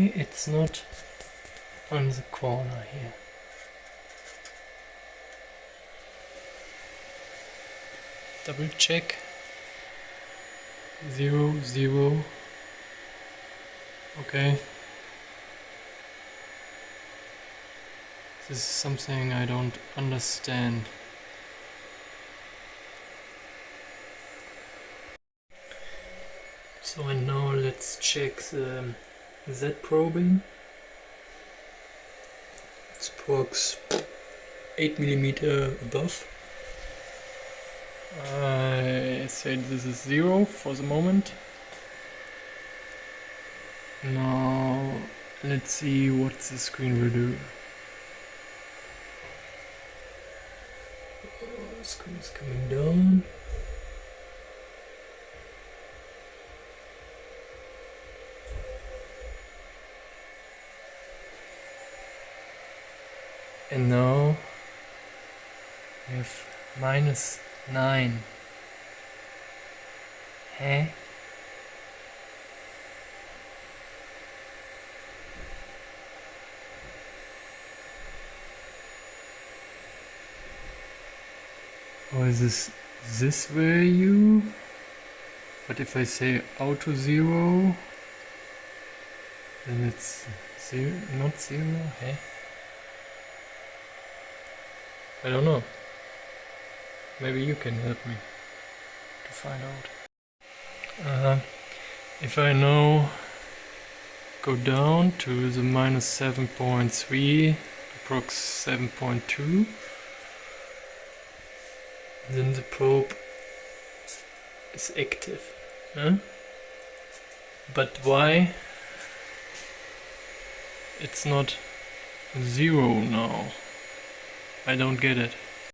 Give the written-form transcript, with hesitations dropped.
why it's not on the corner here. Double check. 0, 0. Okay. This is something I don't understand. So and now let's check the Z probing. It's approx 8mm above. I said this is 0 for the moment. Now let's see what the screen will do. The screen is coming down. And now we have -9. Hä? Or is this value? But if I say auto 0, then it's not 0, hä? I don't know. Maybe you can help me to find out. If I now go down to the -7.3, approx 7.2, then the probe is active. Huh? But why it's not 0 now? I don't get it.